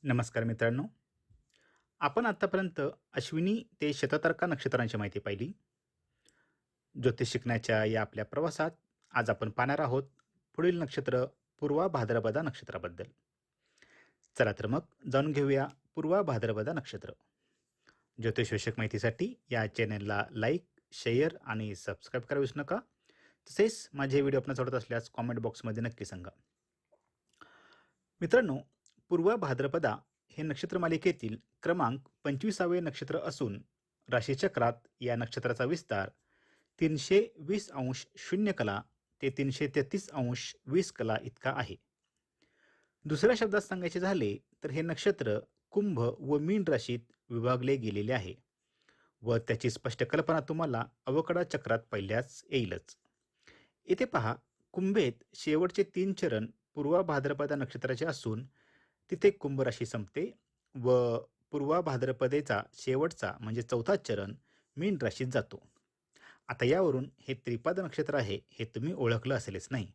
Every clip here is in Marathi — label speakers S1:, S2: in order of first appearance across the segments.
S1: नमस्कार मित्रांनो. आपण आतापर्यंत अश्विनी ते शततारका नक्षत्रांची माहिती पाहिली. ज्योतिष शिकण्याच्या या आपल्या प्रवासात आज आपण पाहणार आहोत पुढील नक्षत्र पूर्वा भाद्रपदा नक्षत्राबद्दल. चला तर मग जाणून घेऊया पूर्वा भाद्रपदा नक्षत्र. ज्योतिषविषयक माहितीसाठी या चॅनेलला लाईक, शेअर आणि सबस्क्राईब करायला विसरू नका. तसेच माझे व्हिडिओ आपणास आवडत असल्यास कॉमेंट बॉक्समध्ये नक्की सांगा. मित्रांनो, पूर्वा भाद्रपदा हे नक्षत्र मालिकेतील क्रमांक 25वे नक्षत्र असून राशीचक्रात या नक्षत्राचा विस्तार 320 अंश 0 कला ते 333 अंश 20 कला इतका आहे. दुसऱ्या शब्दात सांगायचे झाले तर हे नक्षत्र कुंभ व मीन राशीत विभागले गेलेले आहे व त्याची स्पष्ट कल्पना तुम्हाला अवकडा चक्रात पाहिल्याच येईलच. येथे पहा, कुंभेत शेवटचे 3 चरण पूर्वा भाद्रपदा नक्षत्राचे असून तिथे कुंभ राशी संपते व पूर्वा भाद्रपदेचा शेवटचा म्हणजे 4था चरण मीन राशीत जातो. आता यावरून हे त्रिपाद नक्षत्र आहे हे तुम्ही ओळखलं असेलच नाही.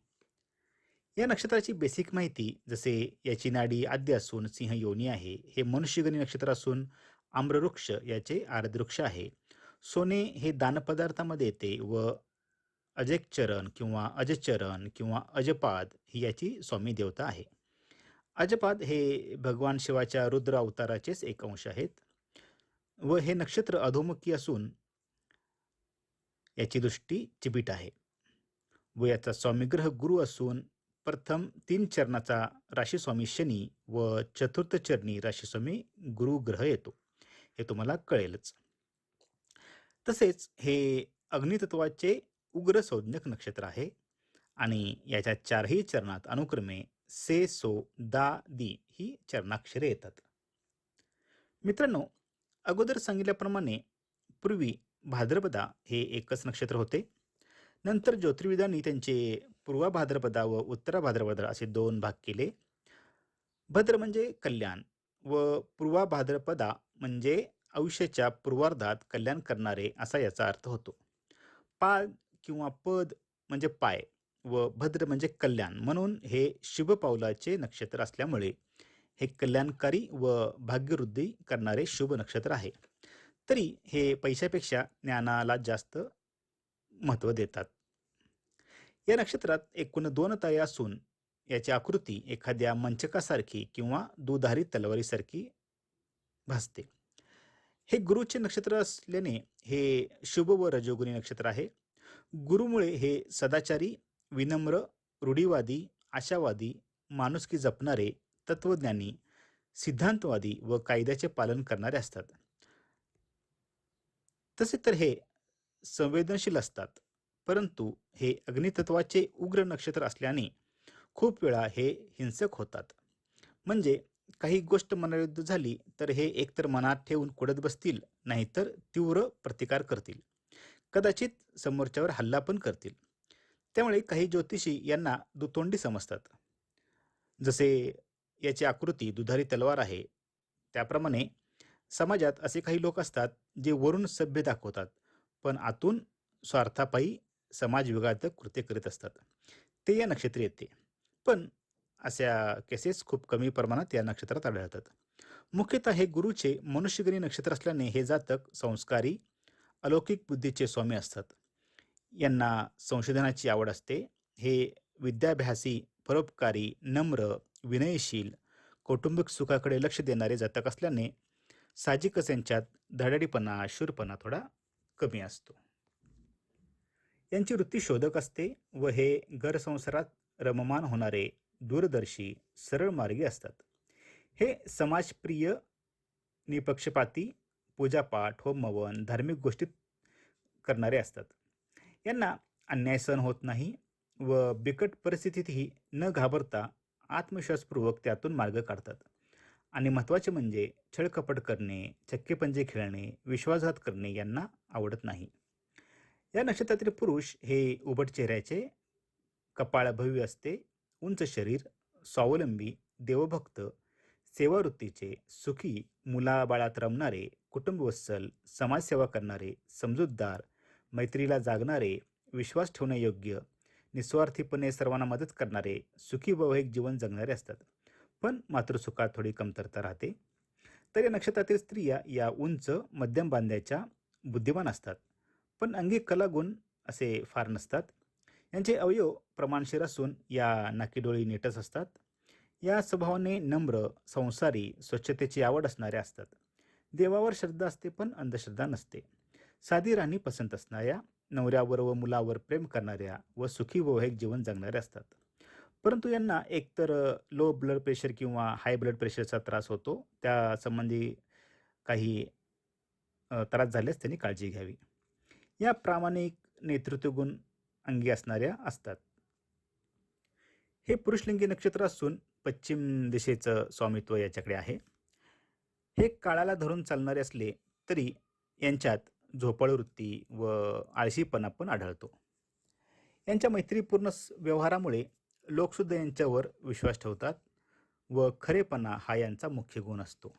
S1: या नक्षत्राची बेसिक माहिती जसे याची नाडी आद्य असून सिंह योनी आहे, हे मनुष्यगणी नक्षत्र असून आम्रवृक्ष याचे आरद्वृक्ष आहे, सोने हे दानपदार्थामध्ये येते व अजेकचरण किंवा अजचरण किंवा अजपाद ही याची स्वामी देवता आहे. अजपाद हे भगवान शिवाच्या रुद्र अवताराचेच एक अंश आहेत व हे नक्षत्र अधोमुखी असून याची दृष्टी चिबीट आहे व याचा स्वामीग्रह गुरु असून प्रथम 3 चरणाचा राशीस्वामी शनी व चतुर्थ चरणी राशीस्वामी गुरु ग्रह येतो, हे तुम्हाला कळेलच. तसेच हे अग्नितत्वाचे उग्र संज्ञक नक्षत्र आहे आणि याच्या 4ही चरणात अनुक्रमे से, सो, दा, दी ही चरणाक्षरे येतात. मित्रांनो, अगोदर सांगितल्याप्रमाणे पूर्वी भाद्रपदा हे एकच नक्षत्र होते. नंतर ज्योतिर्विदांनी त्यांचे पूर्वा भाद्रपदा व उत्तरा भाद्रपदा असे 2 भाग केले. भद्र म्हणजे कल्याण व पूर्वा भाद्रपदा म्हणजे आयुष्याच्या पूर्वार्धात कल्याण करणारे असा याचा अर्थ होतो. पाद किंवा पद म्हणजे पाय व भद्र म्हणजे कल्याण, म्हणून हे शुभ पावलाचे नक्षत्र असल्यामुळे हे कल्याणकारी व भाग्यवृद्धी करणारे शुभ नक्षत्र आहे. तरी हे पैशापेक्षा ज्ञानाला जास्त महत्त्व देतात. या नक्षत्रात एकूण 2 तारे असून याची आकृती एखाद्या मंचकासारखी किंवा दुधारी तलवारीसारखी भासते. हे गुरुचे नक्षत्र असल्याने हे शुभ व रजोगुणी नक्षत्र आहे. गुरुमुळे हे सदाचारी, विनम्र, रूढीवादी, आशावादी, माणुसकी जपणारे, तत्वज्ञानी, सिद्धांतवादी व कायद्याचे पालन करणारे असतात. तसे तर हे संवेदनशील असतात, परंतु हे अग्नितत्वाचे उग्र नक्षत्र असल्याने खूप वेळा हे हिंसक होतात. म्हणजे काही गोष्ट मनाविरुद्ध झाली तर हे एकतर मनात ठेवून कुढत बसतील, नाहीतर तीव्र प्रतिकार करतील, कदाचित समोरच्यावर हल्ला पण करतील. त्यामुळे काही ज्योतिषी यांना दुतोंडी समजतात. जसे याची आकृती दुधारी तलवार आहे, त्याप्रमाणे समाजात असे काही लोक असतात जे वरून सभ्य दाखवतात पण आतून स्वार्थापायी समाजविघातक कृत्य करीत असतात. ते या नक्षत्री येते. पण अशा केसेस खूप कमी प्रमाणात या नक्षत्रात आढळतात. मुख्यतः हे गुरुचे मनुष्यगणी नक्षत्र असल्याने हे जातक संस्कारी, अलौकिक बुद्धीचे स्वामी असतात. यांना संशोधनाची आवड असते. हे विद्याभ्यासी, परोपकारी, नम्र, विनयशील, कौटुंबिक सुखाकडे लक्ष देणारे जातक असल्याने साहजिकच यांच्यात धडाडीपणा, शूरपणा थोडा कमी असतो. यांची वृत्ती शोधक असते व हे घरसंसारात रममाण होणारे, दूरदर्शी, सरळ मार्गी असतात. हे समाजप्रिय, निपक्षपाती, पूजापाठ, होमहवन, धार्मिक गोष्टी करणारे असतात. यांना अन्याय सहन होत नाही व बिकट परिस्थितीतही न घाबरता आत्मविश्वासपूर्वक त्यातून मार्ग काढतात. आणि महत्त्वाचे म्हणजे छळकपट करणे, चक्केपंजे खेळणे, विश्वासघात करणे यांना आवडत नाही. या नक्षत्रातील पुरुष हे उबट चेहऱ्याचे, कपाळ भव्य असते, उंच शरीर, स्वावलंबी, देवभक्त, सेवावृत्तीचे, सुखी, मुलाबाळात रमणारे, कुटुंबवत्सल, समाजसेवा करणारे, समजूतदार, मैत्रीला जागणारे, विश्वास ठेवण्यायोग्य, निस्वार्थीपणे सर्वांना मदत करणारे, सुखी वैवाहिक जीवन जगणारे असतात. पण मातृसुखात थोडी कमतरता राहते. तर या नक्षत्रातील स्त्रिया या उंच, मध्यम बांध्याच्या, बुद्धिमान असतात. पण अंगी कलागुण असे फार नसतात. यांचे अवयव प्रमाणशीर असून या नाकीडोळी नीटच असतात. या स्वभावाने नम्र, संसारी, स्वच्छतेची आवड असणाऱ्या असतात. देवावर श्रद्धा असते पण अंधश्रद्धा नसते. साधी राहणी पसंत असणाऱ्या, नवऱ्यावर व मुलावर प्रेम करणाऱ्या व सुखी वैवाहिक जीवन जगणाऱ्या असतात. परंतु यांना एकतर लो ब्लड प्रेशर किंवा हाय ब्लड प्रेशरचा त्रास होतो. त्या संबंधी काही त्रास झाल्यास त्यांनी काळजी घ्यावी. या प्रामाणिक नेतृत्व गुण अंगी असणाऱ्या असतात. हे पुरुषलिंगी नक्षत्र असून पश्चिम दिशेचं स्वामित्व याच्याकडे आहे. हे काळाला धरून चालणारे असले तरी यांच्यात झोपाळू वृत्ती व आळशीपणा पण आढळतो. यांच्या मैत्रीपूर्ण व्यवहारामुळे लोकसुद्धा यांच्यावर विश्वास ठेवतात व खरेपणा हा यांचा मुख्य गुण असतो.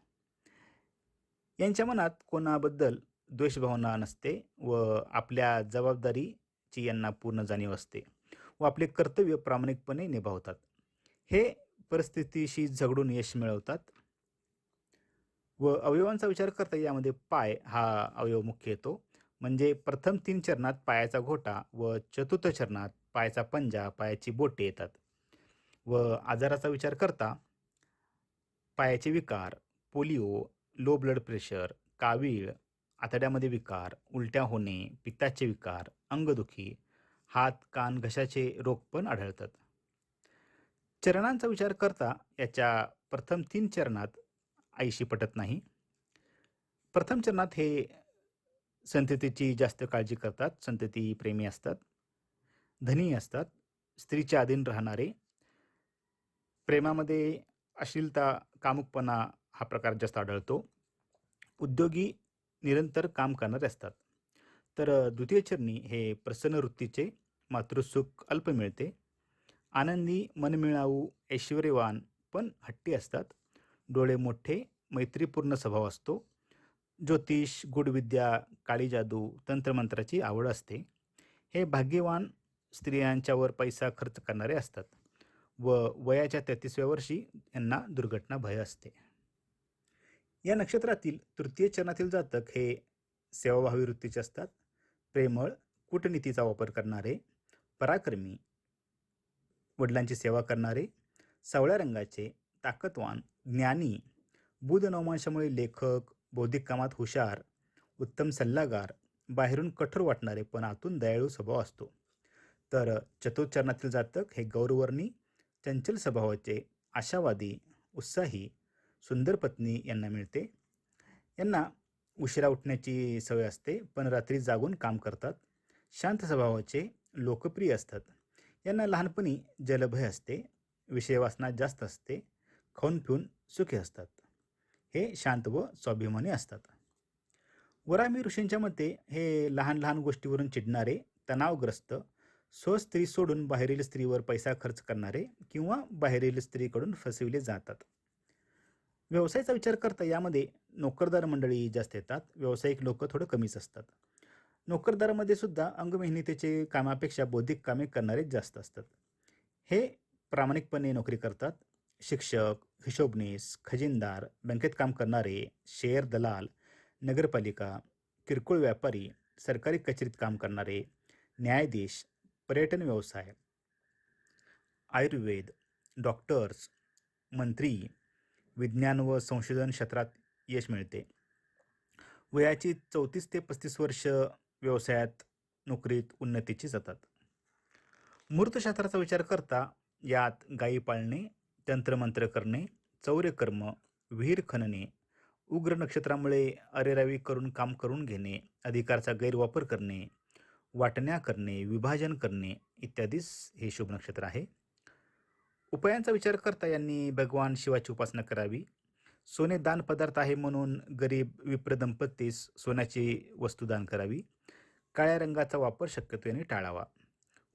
S1: यांच्या मनात कोणाबद्दल द्वेषभावना नसते व आपल्या जबाबदारीची यांना पूर्ण जाणीव असते व आपले कर्तव्य प्रामाणिकपणे निभावतात. हे परिस्थितीशी झगडून यश मिळवतात. व अवयवांचा विचार करता यामध्ये पाय हा अवयव मुख्य येतो. म्हणजे प्रथम 3 चरणात पायाचा घोटा व चतुर्थ चरणात पायाचा पंजा, पायाची बोटे येतात. व आजाराचा विचार करता पायाचे विकार, पोलिओ, लो ब्लड प्रेशर, कावीळ, आतड्यामध्ये विकार, उलट्या होणे, पित्ताचे विकार, अंगदुखी, हात, कान, घशाचे रोग पण आढळतात. चरणांचा विचार करता याच्या प्रथम 3 चरणात आईशी पटत नाही. प्रथम चरणात हे संततीची जास्त काळजी करतात, संतती प्रेमी असतात, धनी असतात, स्त्रीच्या अधीन राहणारे, प्रेमामध्ये अश्लीलता, कामुकपणा हा प्रकार जास्त आढळतो, उद्योगी, निरंतर काम करणारे असतात. तर द्वितीय चरणी हे प्रसन्न वृत्तीचे, मातृसुख अल्प मिळते, आनंदी, मनमिळावू, ऐश्वर्यवान पण हट्टी असतात, डोळे मोठे, मैत्रीपूर्ण स्वभाव असतो, ज्योतिष, गूढविद्या, काळी जादू, तंत्रमंत्राची आवड असते. हे भाग्यवान, स्त्रियांच्यावर पैसा खर्च करणारे असतात व वयाच्या 33व्या वर्षी यांना दुर्घटना भय असते. या नक्षत्रातील तृतीय चरणातील जातक हे सेवाभावी वृत्तीचे असतात, प्रेमळ, कूटनीतीचा वापर करणारे, पराक्रमी, वडिलांची सेवा करणारे, सावळ्या रंगाचे, ताकदवान, ज्ञानी, बुध नवमांशामुळे लेखक, बौद्धिक कामात हुशार, उत्तम सल्लागार, बाहेरून कठोर वाटणारे पण आतून दयाळू स्वभाव असतो. तर चतुर्थ चरणातील जातक हे गौरवर्णी, चंचल स्वभावाचे, आशावादी, उत्साही, सुंदर पत्नी यांना मिळते. यांना उशिरा उठण्याची सवय असते पण रात्री जागून काम करतात, शांत स्वभावाचे, लोकप्रिय असतात. यांना लहानपणी जलभय असते, विषय वासना जास्त असते, खाऊन पिऊन सुखी असतात. हे शांत व स्वाभिमानी असतात. वरामी ऋषींच्या मते हे लहान लहान गोष्टीवरून चिडणारे, तणावग्रस्त, स्वस्त्री सोडून बाहेरील स्त्रीवर पैसा खर्च करणारे किंवा बाहेरील स्त्रीकडून फसविले जातात. व्यवसायाचा विचार करता यामध्ये नोकरदार मंडळी जास्त येतात, व्यावसायिक लोक थोडं कमीच असतात. नोकरदारामध्ये सुद्धा अंगमेहनतीचे कामापेक्षा बौद्धिक कामे करणारे जास्त असतात. हे प्रामाणिकपणे नोकरी करतात. शिक्षक, हिशोबनीस, खजिनदार, बँकेत काम करणारे, शेअर दलाल, नगरपालिका, किरकोळ व्यापारी, सरकारी कचेरीत काम करणारे, न्यायाधीश, पर्यटन व्यवसाय, आयुर्वेद, डॉक्टर्स, मंत्री, विज्ञान व संशोधन क्षेत्रात यश मिळते. वयाची 34 ते 35 वर्ष व्यवसायात, नोकरीत उन्नतीची जातात. मूर्तशास्त्राचा विचार करता यात गायी पाळणे, तंत्रमंत्र करणे, चौर्यकर्म, विहीर खणणे, उग्र नक्षत्रामुळे अरेरावी करून काम करून घेणे, अधिकारचा गैरवापर करणे, वाटण्या करणे, विभाजन करणे इत्यादीस हे शुभ नक्षत्र आहे. उपायांचा विचार करता यांनी भगवान शिवाची उपासना करावी. सोने दान पदार्थ आहे म्हणून गरीब विप्र दंपतीस सोन्याची वस्तू दान करावी. काळ्या रंगाचा वापर शक्यतो यांनी टाळावा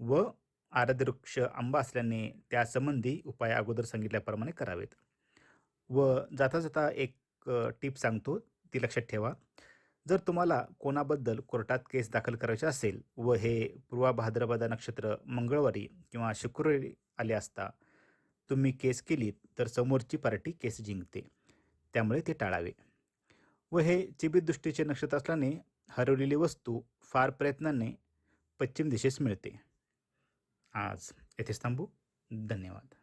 S1: व आराध्यवृक्ष आंबा असल्याने त्यासंबंधी उपाय अगोदर सांगितल्याप्रमाणे करावेत. व जाता जाता एक टीप सांगतो, ती लक्षात ठेवा. जर तुम्हाला कोणाबद्दल कोर्टात केस दाखल करायची असेल व हे पूर्वा भाद्रपदा नक्षत्र मंगळवारी किंवा शुक्रवारी आले असता तुम्ही केस केलीत तर समोरची पार्टी केस जिंकते, त्यामुळे ते टाळावे. व हे चिबीत दृष्टीचे नक्षत्र असल्याने हरवलेली वस्तू फार प्रयत्नाने पश्चिम दिशेस मिळते. आज येथेच थांबू. धन्यवाद.